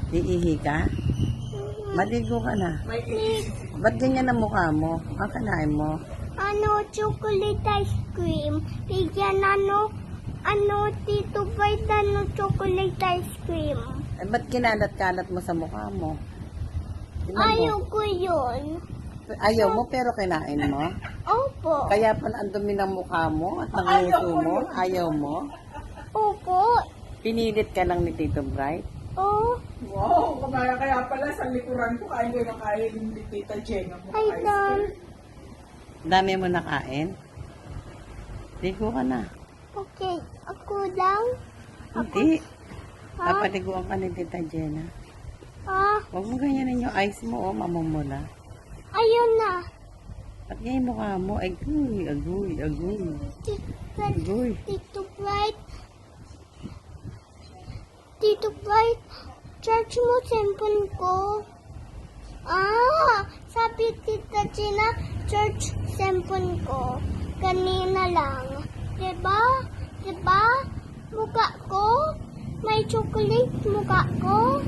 Iihi ka? Maligo ka na. Ba't ganyan ang mukha mo? Ang kanain mo? Chocolate ice cream. Bigyan Tito Bite, chocolate ice cream. Eh, ba't kinalat-kalat mo sa mukha mo? Tingnan mo. Ayaw ko yun. Ayaw mo pero kinain mo? Opo. Kaya pala ang dumi ng mukha mo at ng nguso mo? Ayaw mo? Opo. Pinilit ka lang ni Tito Bright? Oh. Wow, kaya pala sa likuran ko, kain ko yung kain ni Tita Jenna mo. Ay, Dan. Dami mo nakain? Ligo ka na. Okay. Ako lang? Hindi. Ha? Papaliguan ka ni Tita Jenna. Huwag mo ganyanin yung eyes mo, mamumula. Ayun na. At ganyan yung mukha mo, agoy, agoy, agoy. Agoy. Tito Bright, charge mo cellphone ko. Sabi Tita Gina, charge cellphone ko. Kanina lang. Diba? Diba? Mukha ko? May chocolate mukha ko?